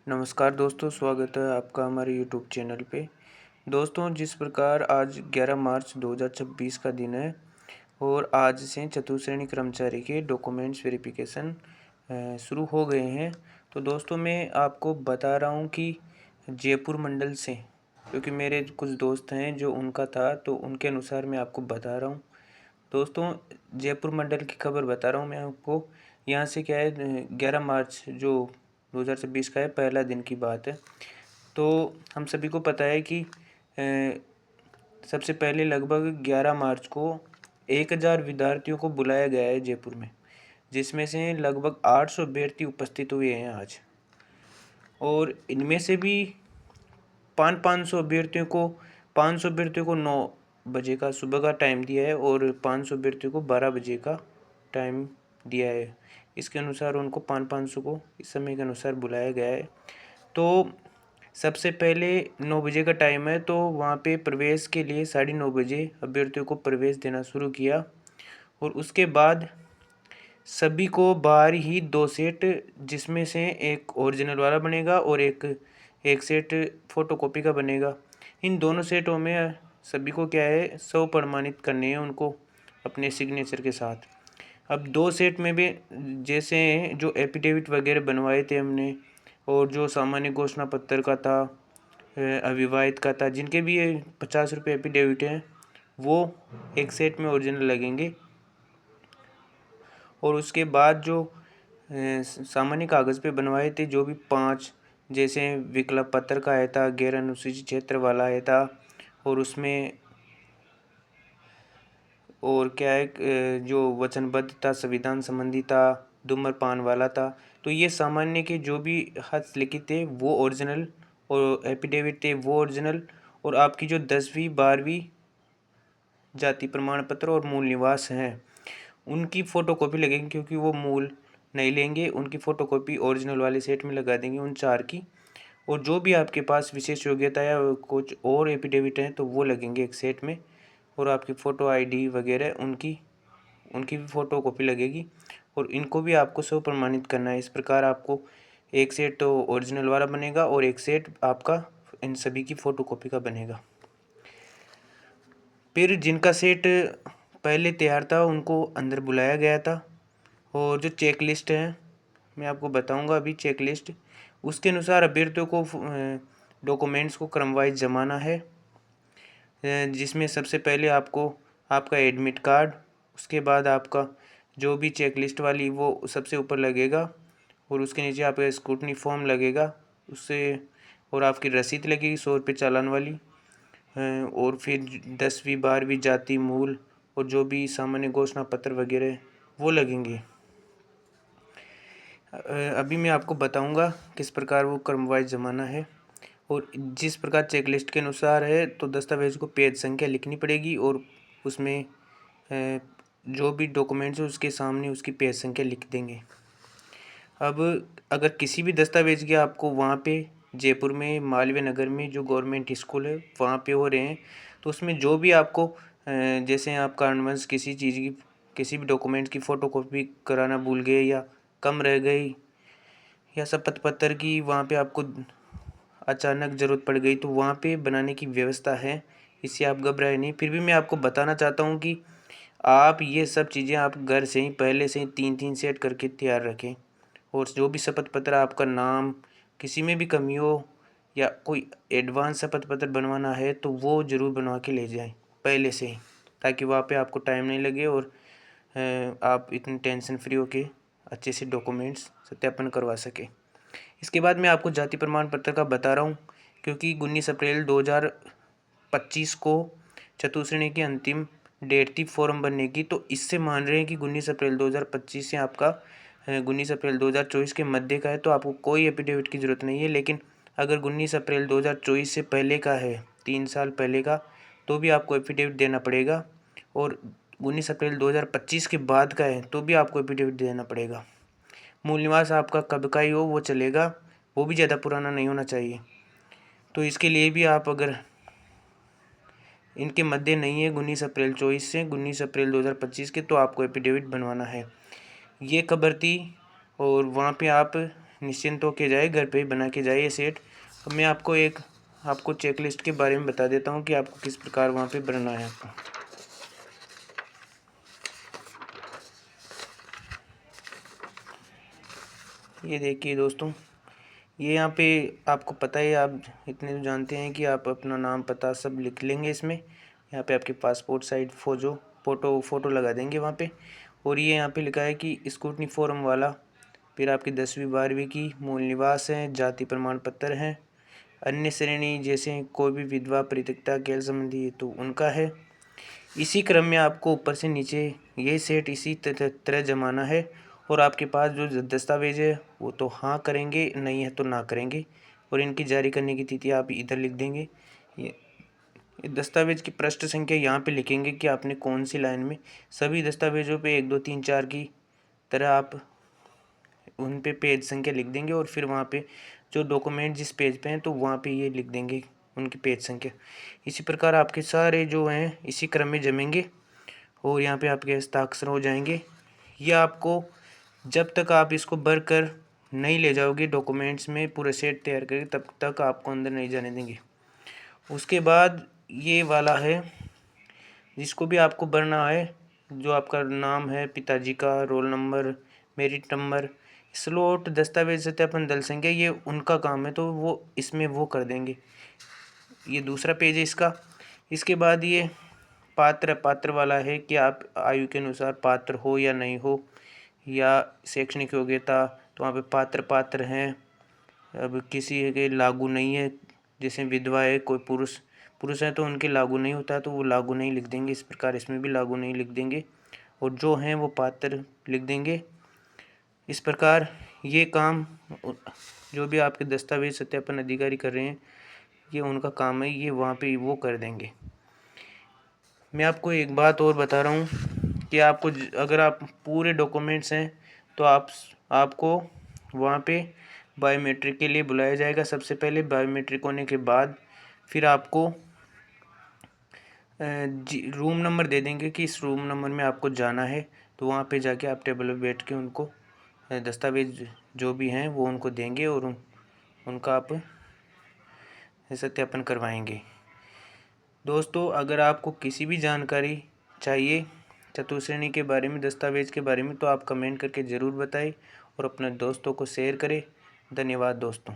नमस्कार दोस्तों, स्वागत है आपका हमारे यूट्यूब चैनल पे। दोस्तों, जिस प्रकार आज 11 मार्च 2026 का दिन है और आज से चतुर्थ श्रेणी कर्मचारी के डॉक्यूमेंट्स वेरिफिकेशन शुरू हो गए हैं। तो दोस्तों, मैं आपको बता रहा हूँ कि जयपुर मंडल से, क्योंकि मेरे कुछ दोस्त हैं जो उनका था, तो उनके अनुसार मैं आपको बता रहा हूँ। दोस्तों, जयपुर मंडल की खबर बता रहा हूँ मैं आपको। यहाँ से क्या है, 11 मार्च जो 2026 का है, पहला दिन की बात है। तो हम सभी को पता है कि सबसे पहले लगभग 11 मार्च को 1000 विद्यार्थियों को बुलाया गया है जयपुर में, जिसमें से लगभग 800 अभ्यर्थी उपस्थित हुए हैं आज। और इनमें से भी 500 अभ्यर्थियों को 9 बजे का सुबह का टाइम दिया है और 500 अभ्यर्थियों को 12 बजे का टाइम दिया है। इसके अनुसार उनको 500 को इस समय के अनुसार बुलाया गया है। तो सबसे पहले 9 बजे का टाइम है, तो वहाँ पे प्रवेश के लिए 9:30 बजे अभ्यर्थियों को प्रवेश देना शुरू किया। और उसके बाद सभी को बाहर ही 2 सेट, जिसमें से एक ओरिजिनल वाला बनेगा और एक सेट फ़ोटोकॉपी का बनेगा। इन दोनों सेटों में सभी को क्या है, स्व प्रमाणित करने हैं उनको अपने सिग्नेचर के साथ। अब 2 सेट में भी जैसे जो एफिडेविट वगैरह बनवाए थे हमने, और जो सामान्य घोषणा पत्र का था, अविवाहित का था, जिनके भी 50 रुपये एफिडेविट हैं, वो एक सेट में ओरिजिनल लगेंगे। और उसके बाद जो सामान्य कागज़ पे बनवाए थे, जो भी 5, जैसे विकल्प पत्र का आया था, गैर अनुसूचित क्षेत्र वाला आया था, और उसमें और क्या है, जो वचनबद्ध था, संविधान संबंधी था, धूम्रपान वाला था। तो ये सामान्य के जो भी हस्तलिखित थे वो ओरिजिनल, और एफिडेविट थे वो ओरिजिनल, और आपकी जो 10वीं 12वीं जाति प्रमाण पत्र और मूल निवास हैं, उनकी फ़ोटोकॉपी लगेंगी, क्योंकि वो मूल नहीं लेंगे, उनकी फ़ोटोकॉपी ओरिजिनल वाले सेट में लगा देंगे उन 4 की। और जो भी आपके पास विशेष योग्यता या कुछ और एफिडेविट हैं, तो वो लगेंगे एक सेट में। और आपकी फ़ोटो आईडी वगैरह उनकी भी फ़ोटोकॉपी लगेगी, और इनको भी आपको स्व प्रमाणित करना है। इस प्रकार आपको एक सेट तो ओरिजिनल वाला बनेगा और एक सेट आपका इन सभी की फ़ोटोकॉपी का बनेगा। फिर जिनका सेट पहले तैयार था उनको अंदर बुलाया गया था, और जो चेक लिस्ट है मैं आपको बताऊंगा अभी। चेक लिस्ट उसके अनुसार अभ्यर्थियों को डॉक्यूमेंट्स को क्रमवाइज जमाना है, जिसमें सबसे पहले आपको आपका एडमिट कार्ड, उसके बाद आपका जो भी चेक लिस्ट वाली वो सबसे ऊपर लगेगा, और उसके नीचे आपका स्क्रूटनी फॉर्म लगेगा उससे, और आपकी रसीद लगेगी 100 रुपये चालान वाली, और फिर 10वीं 12वीं जाति मूल और जो भी सामान्य घोषणा पत्र वगैरह वो लगेंगे। अभी मैं आपको बताऊंगा किस प्रकार वो क्रमवाइज जमाना है। और जिस प्रकार चेक लिस्ट के अनुसार है, तो दस्तावेज को पेज संख्या लिखनी पड़ेगी, और उसमें जो भी डॉक्यूमेंट्स है उसके सामने उसकी पेज संख्या लिख देंगे। अब अगर किसी भी दस्तावेज की आपको वहाँ पे जयपुर में मालवीय नगर में जो गवर्नमेंट स्कूल है वहाँ पे हो रहे हैं, तो उसमें जो भी आपको जैसे आप कारणवश किसी चीज़ की, किसी भी डॉक्यूमेंट की फ़ोटोकॉपी कराना भूल गए या कम रह गई, या शपथ पत्र की वहाँ पे आपको अचानक ज़रूरत पड़ गई, तो वहाँ पे बनाने की व्यवस्था है, इससे आप घबराए नहीं। फिर भी मैं आपको बताना चाहता हूँ कि आप ये सब चीज़ें आप घर से ही पहले से ही 3-3 सेट करके तैयार रखें। और जो भी शपथ पत्र आपका नाम किसी में भी कमी हो या कोई एडवांस शपथ पत्र बनवाना है, तो वो ज़रूर बनवा के ले जाएं पहले से ही, ताकि वहाँ पे आपको टाइम नहीं लगे और आप इतनी टेंशन फ्री होके अच्छे से डॉक्यूमेंट्स सत्यापन करवा सकें। इसके बाद मैं आपको जाति प्रमाण पत्र का बता रहा हूँ, क्योंकि 19 अप्रैल 2025 को चतुर्थ श्रेणी की अंतिम डेट थी फॉर्म भरने की। तो इससे मान रहे हैं कि 19 अप्रैल 2025 से आपका 19 अप्रैल 2024 के मध्य का है, तो आपको कोई एफिडेविट की ज़रूरत नहीं है। लेकिन अगर 19 अप्रैल 2024 से पहले का है, 3 साल पहले का, तो भी आपको एफिडेविट देना पड़ेगा। और 19 अप्रैल 2025 के बाद का है तो भी आपको एफिडेविट देना पड़ेगा। मूल निवास आपका कब का ही हो वो चलेगा, वो भी ज़्यादा पुराना नहीं होना चाहिए। तो इसके लिए भी आप अगर इनके मध्य नहीं है 19 अप्रैल 24 से 19 अप्रैल 2025 के, तो आपको एफिडेविट बनवाना है। ये खबर थी, और वहाँ पे आप निश्चिंत होके जाए, घर पे ही बना के जाए ये सेट। अब मैं आपको चेक लिस्ट के बारे में बता देता हूँ कि आपको किस प्रकार वहाँ पे बनना है आपको। ये देखिए दोस्तों, ये यहाँ पे आपको पता है, आप इतने तो जानते हैं कि आप अपना नाम पता सब लिख लेंगे इसमें। यहाँ पे आपके पासपोर्ट साइज फ़ोटो लगा देंगे वहाँ पे। और ये यहाँ पे लिखा है कि स्कूटनी फॉर्म वाला, फिर आपकी 10वीं 12वीं की मूल निवास है, जाति प्रमाण पत्र है, अन्य श्रेणी जैसे कोई भी विधवा परित्यक्ता गैर संबंधी तो उनका है। इसी क्रम में आपको ऊपर से नीचे ये सेट इसी तरह जमाना है। और आपके पास जो दस्तावेज है वो तो हाँ करेंगे, नहीं है तो ना करेंगे। और इनकी जारी करने की तिथि आप इधर लिख देंगे। ये दस्तावेज की पृष्ठ संख्या यहाँ पे लिखेंगे कि आपने कौन सी लाइन में। सभी दस्तावेजों पे 1 2 3 4 की तरह आप उन पे पेज संख्या लिख देंगे। और फिर वहाँ पे जो डॉक्यूमेंट जिस पेज पे हैं तो वहाँ पे ये लिख देंगे उनकी पेज संख्या। इसी प्रकार आपके सारे जो हैं इसी क्रम में जमेंगे और यहाँ पे आपके हस्ताक्षर हो जाएंगे। ये आपको जब तक आप इसको भर कर नहीं ले जाओगे डॉक्यूमेंट्स में पूरे सेट तैयार करके, तब तक आपको अंदर नहीं जाने देंगे। उसके बाद ये वाला है जिसको भी आपको भरना है, जो आपका नाम है, पिताजी का roll number, merit number, slot, दस्तावेज सत्यापन, दल संख्या, ये उनका काम है तो वो इसमें वो कर देंगे। ये दूसरा पेज है इसका। इसके बाद ये पात्र वाला है कि आप आयु के अनुसार पात्र हो या नहीं हो, या शैक्षणिक योग्यता, तो वहाँ पे पात्र हैं। अब किसी के लागू नहीं है, जैसे विधवा है, कोई पुरुष है तो उनके लागू नहीं होता तो वो लागू नहीं लिख देंगे। इस प्रकार इसमें भी लागू नहीं लिख देंगे और जो हैं वो पात्र लिख देंगे। इस प्रकार ये काम जो भी आपके दस्तावेज सत्यापन अधिकारी कर रहे हैं, ये उनका काम है, ये वहाँ पे वो कर देंगे। मैं आपको एक बात और बता रहा हूँ कि आपको अगर आप पूरे डॉक्यूमेंट्स हैं तो आपको वहाँ पे बायोमेट्रिक के लिए बुलाया जाएगा। सबसे पहले बायोमेट्रिक होने के बाद फिर आपको रूम नंबर दे देंगे कि इस रूम नंबर में आपको जाना है। तो वहाँ पे जाके आप टेबल पर बैठ के उनको दस्तावेज जो भी हैं वो उनको देंगे और उनका आप सत्यापन करवाएंगे। दोस्तों, अगर आपको किसी भी जानकारी चाहिए चतुश्रेणी के बारे में, दस्तावेज के बारे में, तो आप कमेंट करके ज़रूर बताएं और अपने दोस्तों को शेयर करें। धन्यवाद दोस्तों।